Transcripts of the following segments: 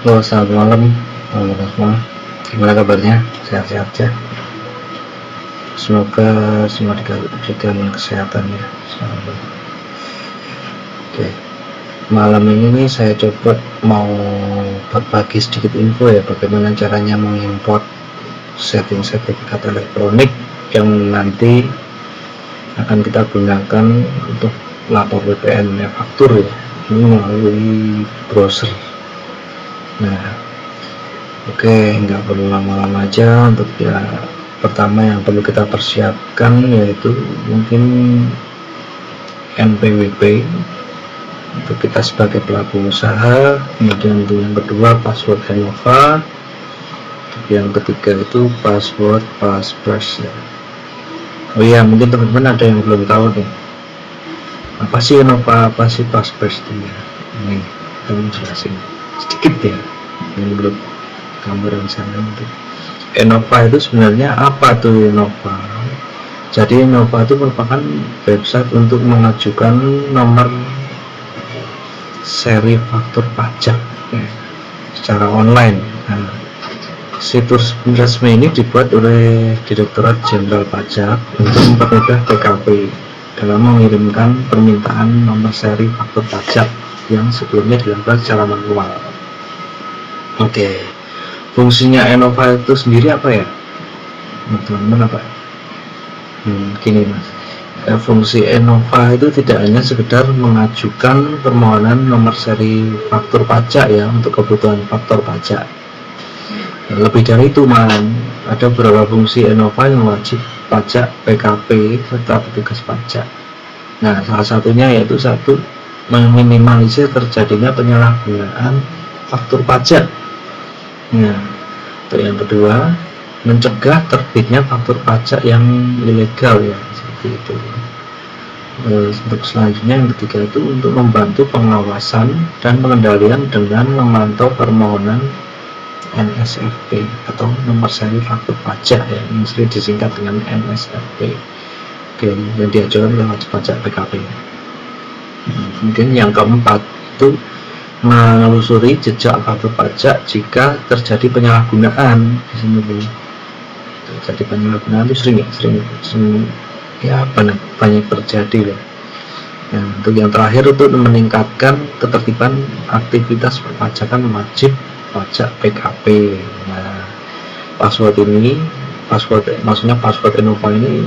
Halo, selamat malam teman-teman semua. Gimana kabarnya? Sehat-sehat ya. Semoga semua diberikan kesehatan ya. Selalu. Oke. Malam ini nih saya coba mau berbagi sedikit info ya bagaimana caranya mengimport setting sertifikat elektronik yang nanti akan kita gunakan untuk lapor BPN faktur ya. Ini melalui browser. Nah, oke, nggak perlu lama-lama aja. Untuk ya pertama yang perlu kita persiapkan yaitu mungkin NPWP untuk kita sebagai pelaku usaha, kemudian untuk yang kedua password Enova, untuk yang ketiga itu password Passphrase ya. Oh iya, mungkin teman-teman ada yang belum tahu nih, apa sih Enova, apa sih Passphrase itu ya. Ini kita jelasin sedikit ya, ini belum gambaran sana. Untuk Enova itu sebenarnya apa tuh Enova? Jadi Enova itu merupakan website untuk mengajukan nomor seri faktur pajak ya, secara online. Nah, situs resmi ini dibuat oleh Direktorat Jenderal Pajak untuk mempermudah PKP dalam mengirimkan permintaan nomor seri faktur pajak yang sebelumnya dilakukan secara manual. Oke, fungsinya Enova itu sendiri apa ya? Teman-teman apa? Gini mas, fungsi Enova itu tidak hanya sekedar mengajukan permohonan nomor seri faktur pajak ya untuk kebutuhan faktur pajak. Lebih dari itu man, ada beberapa fungsi Enova yang wajib pajak, PKP, serta petugas pajak. Nah, salah satunya yaitu satu, meminimalisir terjadinya penyalahgunaan faktur pajak. Nah, untuk yang kedua, mencegah terbitnya faktur pajak yang ilegal ya, seperti itu. Untuk selanjutnya yang ketiga itu untuk membantu pengawasan dan pengendalian dengan memantau permohonan NSFP atau nomor seri faktur pajak ya, yang sering disingkat dengan NSFP. Oke, yang diajukan oleh wajib pajak PKP. Kemudian yang keempat itu menelusuri jejak faktur pajak jika terjadi penyalahgunaan. Di sini terjadi penyalahgunaan itu sering ya banyak terjadi ya. Nah, untuk yang terakhir untuk meningkatkan ketertiban aktivitas perpajakan wajib pajak PKP. Nah, maksudnya password Enova ini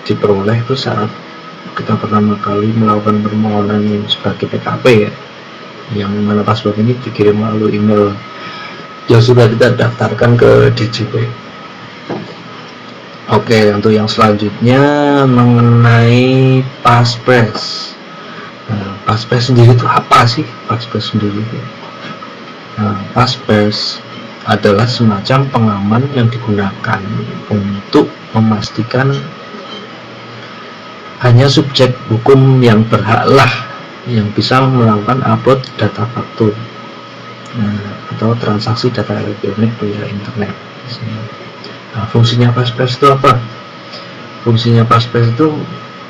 diperoleh itu saat kita pertama kali melakukan permohonan sebagai PKP ya, yang mana password ini dikirim melalui email yang sudah kita daftarkan ke DJP. Oke, untuk yang selanjutnya mengenai Passphrase. Nah, Passphrase sendiri itu apa sih? Passphrase sendiri itu, nah, Passphrase adalah semacam pengaman yang digunakan untuk memastikan hanya subjek hukum yang berhaklah yang bisa melakukan upload data faktur, atau transaksi data elektronik via internet. Nah, fungsinya Passphrase itu apa? Fungsinya Passphrase itu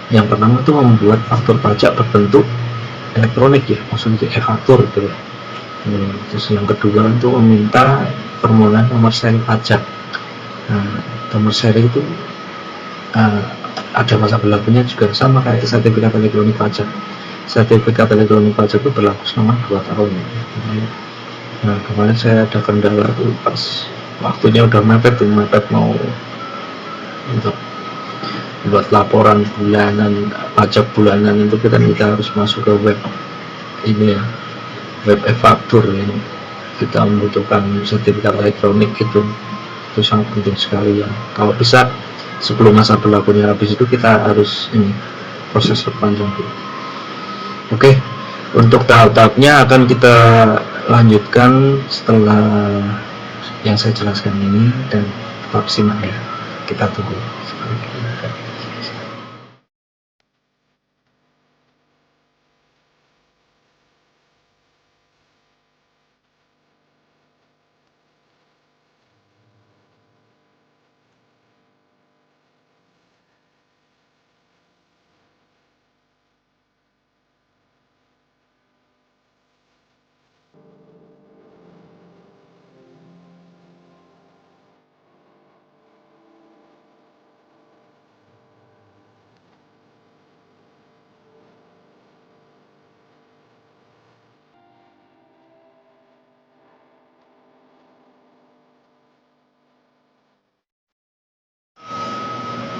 yang pertama itu membuat faktur pajak berbentuk elektronik ya, maksudnya e-faktur gitu ya. Terus yang kedua itu meminta permohonan nomor seri pajak. Nah, nomor seri itu ada masa berlakunya juga sama kayak sertifikat elektronik pajak. Sertifikat elektronik pajak itu berlaku selama 2 tahun. Nah, kemarin saya ada kendala tuh pas waktunya udah mepet mau untuk buat laporan bulanan, pajak bulanan itu kita harus masuk ke web ini ya, web e-faktur ini. Kita membutuhkan sertifikat elektronik itu sangat penting sekali ya. Kalau bisa sebelum masa berlakunya habis itu kita harus ini proses perpanjang dulu. Oke, untuk tahap-tahapnya akan kita lanjutkan setelah yang saya jelaskan ini, dan tetap simak ya, kita tunggu.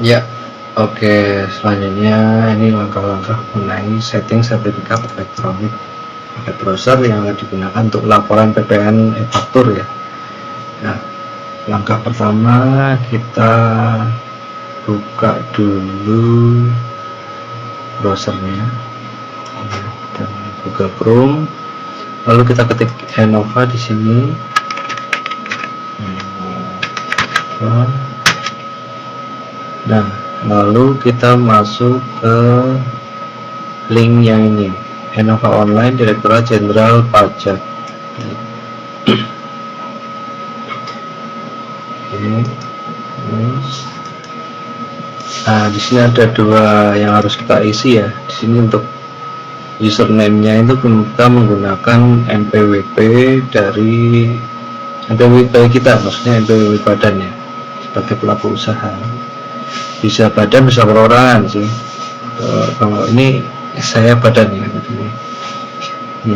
Ya, oke. Selanjutnya ini langkah-langkah mengenai setting sertifikat elektronik paket browser yang akan digunakan untuk laporan PPN e-faktur ya. Nah, langkah pertama kita buka dulu browsernya, Google Chrome, lalu kita ketik Enova di sini. Nah, lalu kita masuk ke link yang ini, Enova Online Direktorat Jenderal Pajak. Nah, di sini ada dua yang harus kita isi ya. Di sini untuk username-nya itu kita menggunakan NPWP dari NPWP kita, maksudnya NPWP badan ya, sebagai pelaku usaha. Bisa badan, bisa perorangan sih. Kalau ini saya badan ya, ini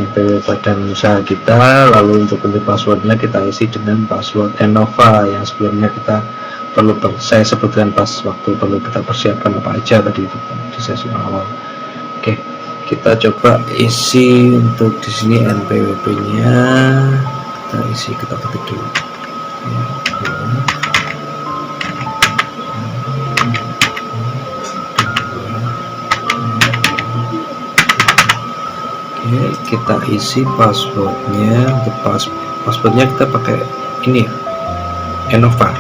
NPWP badan usaha kita. Lalu untuk bentuk passwordnya kita isi dengan password Enova yang sebelumnya kita saya sebutkan pas waktu perlu kita persiapkan apa aja tadi itu di sesi awal. Oke, kita coba isi untuk di sini NPWP-nya, kita isi, kita ketik dulu. Oke, kita isi passwordnya. Untuk passwordnya kita pakai ini ya, Enova,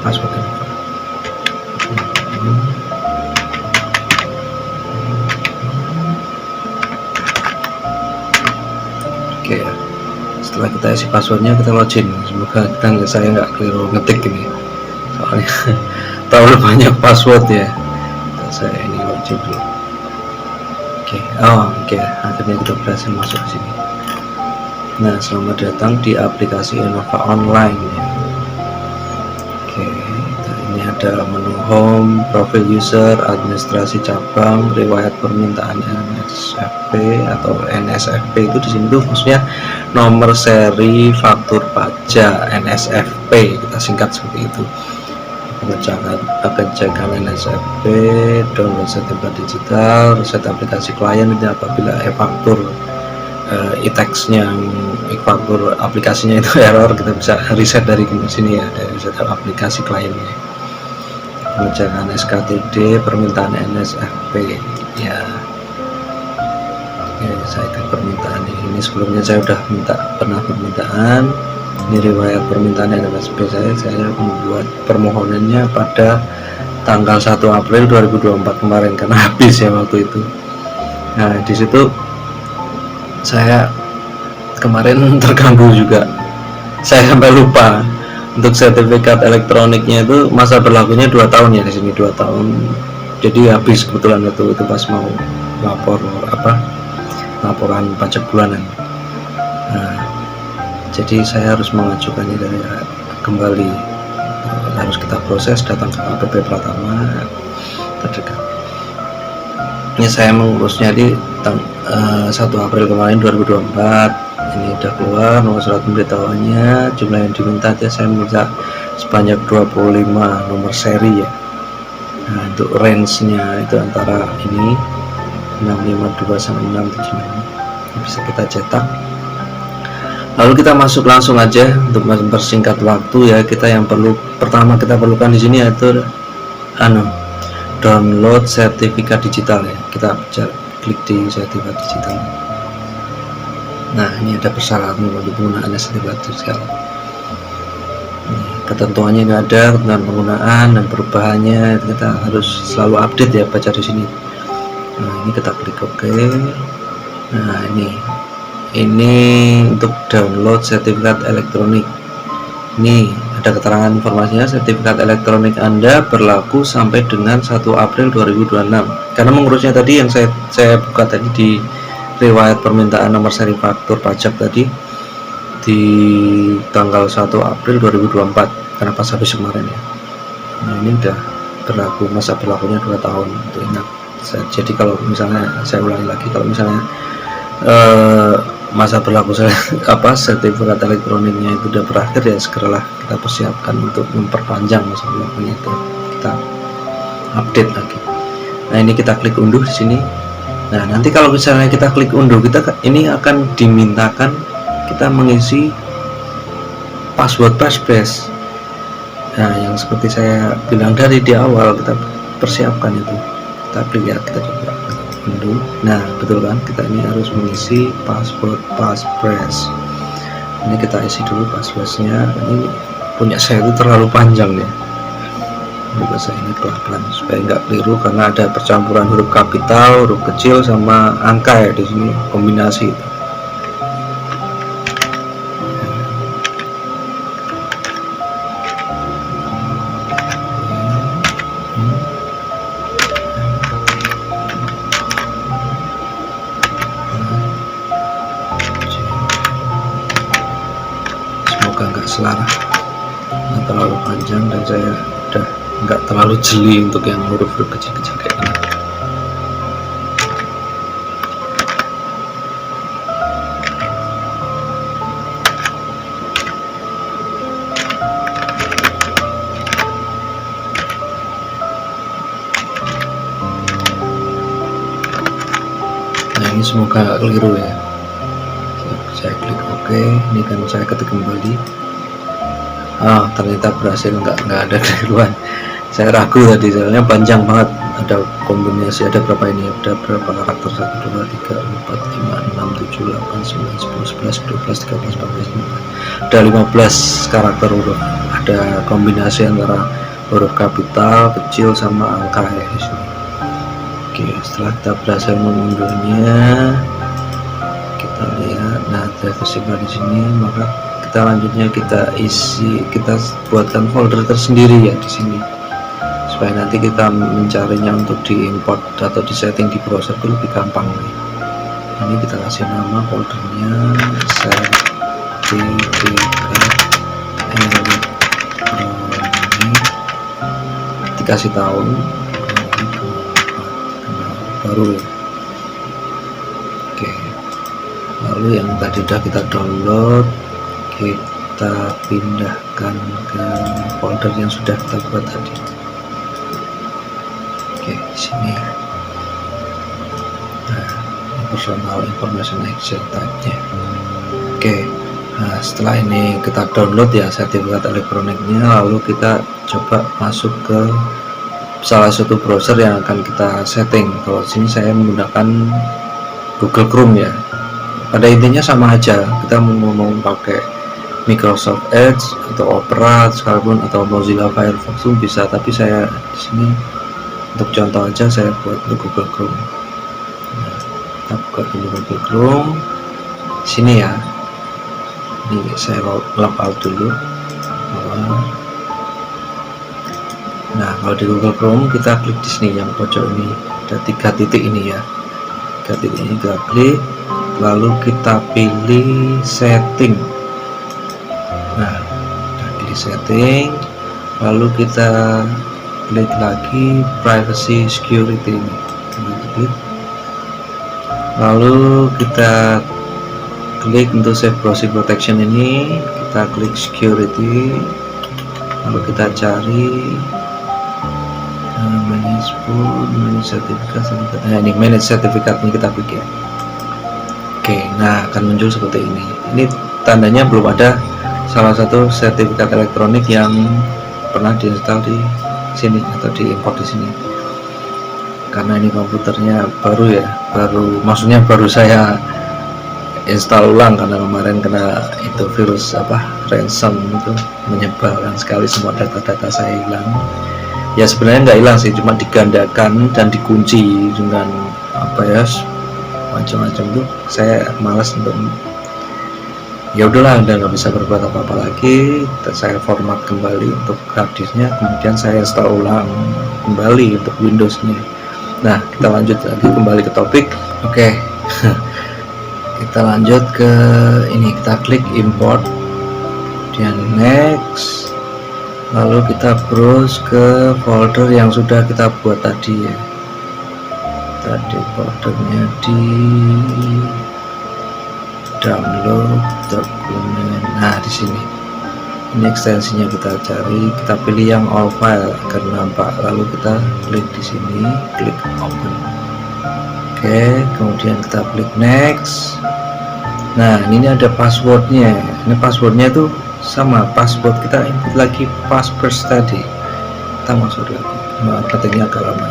password Enova. Oke, setelah kita isi passwordnya kita login. Semoga saya nggak keliru ngetik ini, soalnya terlalu banyak password ya. Saya ini login dulu. Oke, akhirnya kita berhasil masuk ke sini. Nah, selamat datang di aplikasi Enova Online ya. Oke, ini ada menu home, profil user, administrasi cabang, riwayat permintaan NSFP atau NSFP itu di sini tuh maksudnya nomor seri faktur pajak, NSFP kita singkat seperti itu. Pengecekan NSFP, download sertifikat digital, reset aplikasi klien. Ini apabila e-faktur e-tax-nya, e-faktur aplikasinya itu error, kita bisa reset dari sini ya, dari reset aplikasi kliennya. Pengecekan SKTD, permintaan NSFP ya. Oke, saya ke permintaan ini sebelumnya saya udah pernah permintaan. Ini riwayat permintaan NSFP saya membuat permohonannya pada tanggal 1 April 2024 kemarin karena habis ya waktu itu. Nah, di situ saya kemarin terganggu juga. Saya sampai lupa untuk sertifikat elektroniknya itu masa berlakunya 2 tahun ya, di sini 2 tahun. Jadi habis kebetulan itu pas mau laporan pajak bulanan. Nah, jadi saya harus mengajukannya dari kembali, harus kita proses, datang ke KPP Pratama terdekat. Ini saya mengurusnya di 1 April kemarin 2024. Ini udah keluar nomor surat pemberitahuannya, jumlah yang diminta aja saya minta sebanyak 25 nomor seri ya. Nah, untuk range-nya itu antara ini 652 sampai 676 bisa kita cetak. Lalu kita masuk langsung aja untuk mempersingkat waktu ya. Kita yang pertama kita perlukan di sini yaitu download sertifikat digital ya. Kita klik di sertifikat digital. Nah, ini ada persyaratan untuk penggunaan sertifikat digital. Ketentuannya ini ada, ketentuan penggunaan dan perubahannya kita harus selalu update ya, baca di sini. Nah, ini kita klik OK. Nah, ini untuk download sertifikat elektronik. Ini ada keterangan informasinya, sertifikat elektronik Anda berlaku sampai dengan 1 April 2026. Karena mengurusnya tadi yang saya buka tadi di riwayat permintaan nomor seri faktur pajak tadi di tanggal 1 April 2024 karena pas habis kemarin ya. Nah, ini udah berlaku, masa berlakunya 2 tahun untuk ingat. Jadi kalau misalnya saya ulangi lagi, kalau misalnya masa berlaku sertifikat elektroniknya itu udah berakhir ya, segeralah kita persiapkan untuk memperpanjang masa berlakunya itu. Kita update lagi. Nah, ini kita klik unduh di sini. Nah, nanti kalau misalnya kita klik unduh, ini akan dimintakan kita mengisi password passphrase. Nah, yang seperti saya bilang dari di awal, kita persiapkan itu. Kita klik ya, kita coba unduh. Nah, betul kan, kita ini harus mengisi password passphrase. Ini kita isi dulu passwordnya. Ini punya saya itu terlalu panjang ya. Coba saya ini pelan-pelan supaya nggak keliru, karena ada percampuran huruf kapital, huruf kecil sama angka ya di sini, kombinasi itu. Semoga nggak salah, nggak terlalu panjang, dan saya udah nggak terlalu jeli untuk yang huruf-huruf kecil-kecil kayak gini. Nah, ini semoga nggak keliru ya. Saya klik OK. Ini kan saya ketik kembali. Ternyata berhasil, nggak ada keliruan. Saya ragu tadi, soalnya panjang banget, ada kombinasi, ada berapa ini, ada berapa karakter, 1, 2, 3, 4, 5, 6, 7, 8, 9, 10, 11, 12, 13, 14, 15, ada 15 karakter huruf, ada kombinasi antara huruf kapital, kecil, sama angka ya di sini. Oke, setelah kita berhasil mengunduhnya, kita lihat, nah saya tersimpan di sini, maka kita lanjutnya kita isi, kita buatkan folder tersendiri ya di sini, supaya nanti kita mencarinya untuk diimport atau disetting di browser itu lebih gampang nih. Ini kita kasih nama foldernya sertifikat elektronik, dikasih tahun baru ya. Oke, lalu yang tadi udah kita download, kita pindahkan ke folder yang sudah kita buat tadi. Oke, di sini. Nah, personal information Excel type-nya. Oke, nah setelah ini kita download ya sertifikat elektroniknya, lalu kita coba masuk ke salah satu browser yang akan kita setting. Kalau sini saya menggunakan Google Chrome ya. Pada intinya sama aja, kita mau pakai Microsoft Edge atau Opera sekalipun, atau Mozilla Firefox pun bisa, tapi saya di sini untuk contoh aja saya buat untuk Google Chrome. Nah, kita buka dulu Google Chrome sini ya. Ini saya log out dulu. Nah, kalau di Google Chrome kita klik di sini yang pojok ini, ada 3 titik ini ya. 3 titik ini kita klik, lalu kita pilih setting. Nah, kita pilih setting, lalu kita klik lagi privacy security ini, kita klik. Lalu kita klik untuk save browsing protection ini, kita klik security, lalu kita cari manage sertifikat. Nah, ini manage sertifikat ini kita klik ya. Oke, nah akan muncul seperti ini. Ini tandanya belum ada salah satu sertifikat elektronik yang pernah diinstal di sini atau diimport di sini, karena ini komputernya baru ya, maksudnya baru saya install ulang, karena kemarin kena itu virus ransom itu, menyebalkan sekali, semua data-data saya hilang. Ya sebenarnya nggak hilang sih, cuma digandakan dan dikunci dengan macam-macam tuh. Saya malas untuk, ya udahlah, udah nggak bisa berbuat apa-apa lagi. Saya format kembali untuk hard disknya, kemudian saya install ulang kembali untuk Windows-nya. Nah, kita lanjut lagi kembali ke topik. Oke. Kita lanjut ke ini, kita klik import, kemudian next, lalu kita browse ke folder yang sudah kita buat tadi ya. Tadi foldernya di download dokumen. Nah, di sini Ini ekstensinya kita cari, kita pilih yang all file agar nampak, lalu kita klik di sini, klik open. Oke, kemudian kita klik next. Nah, ini ada passwordnya. Ini passwordnya itu sama password kita input lagi password tadi. Kita masuk lagi. Nah, ketiknya agak lama.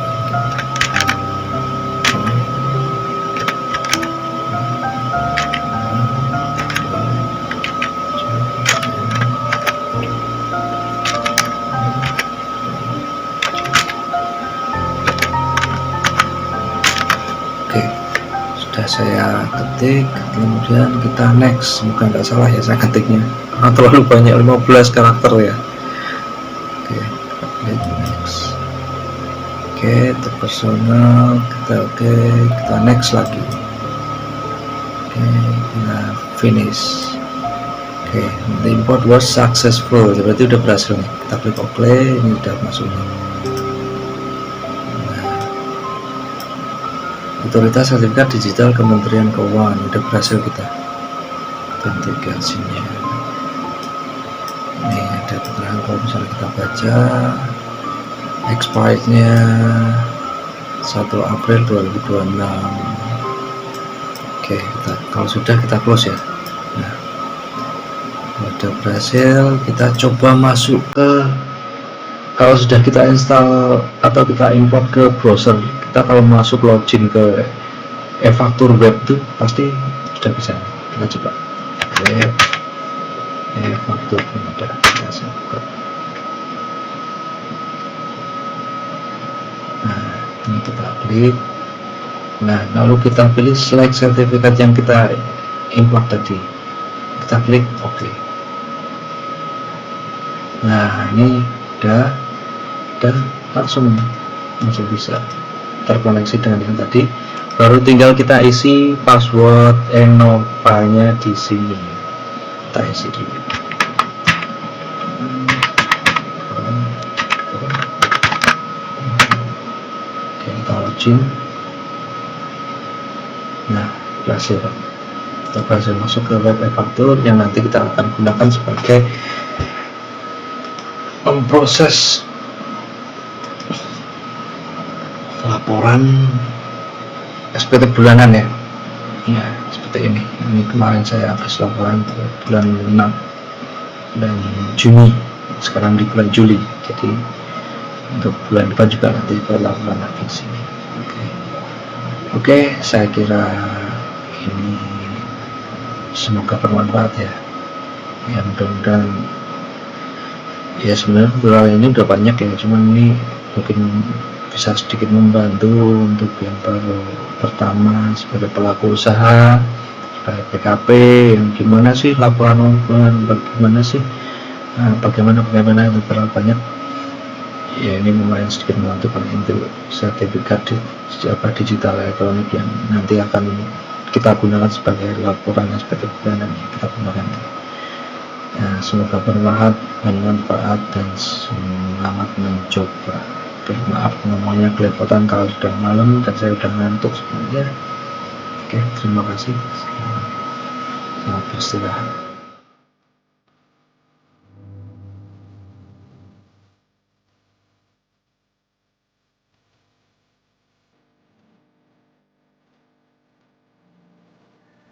Oke, sudah saya ketik, kemudian kita next. Semoga nggak salah ya saya ketiknya, karena terlalu banyak, 15 karakter ya. Oke, kita klik next. Oke, itu personal, kita next lagi. Oke, kita finish. Oke, the import was successful, berarti udah berhasil nih. Kita klik OK, ini udah masuk nih. Otoritas Sertifikat Digital Kementerian Keuangan, udah berhasil kita autentikasinya. Ini ada keterangan kalau misalnya kita baca expirednya 1 April 2026. Oke, kalau sudah kita close ya. Nah, udah berhasil, kita coba masuk ke, kalau sudah kita install atau kita import ke browser, kita kalau masuk login ke e-faktur web itu pasti sudah bisa. Kita coba web e-faktur, ada kita buka. Nah, ini kita klik. Nah, lalu kita pilih select sertifikat yang kita import tadi, kita klik OK. Nah, ini udah langsung bisa terkoneksi dengan yang tadi. Baru tinggal kita isi password Enova-nya di sini. Kita isi dulu. Oke, kita login. Nah, berhasil. Kita berhasil masuk ke web e-faktur yang nanti kita akan gunakan sebagai memproses laporan SPT bulanan ya. Ya, seperti ini. Ini kemarin saya habis laporan bulan 6 dan Juni, sekarang di bulan Juli. Jadi untuk bulan depan juga nanti laporan lagi di sini. Oke, saya kira ini semoga bermanfaat ya. Ya, mudah-mudahan ya, sebenarnya tutorial ini udah banyak ya, cuman ini mungkin bisa sedikit membantu untuk yang baru pertama sebagai pelaku usaha, sebagai PKP, yang gimana sih laporan, bagaimana sih bagaimana itu terlalu banyak ya. Ini lumayan sedikit membantu untuk sertifikat digital elektronik yang nanti akan kita gunakan sebagai laporan SPT bulanan yang kita gunakan. Ya, semoga bermanfaat dan selamat mencoba. Maaf ngomongnya kelepotan kalau sudah malam dan saya sudah ngantuk sebenarnya. Oke, terima kasih. Selamat beristirahat.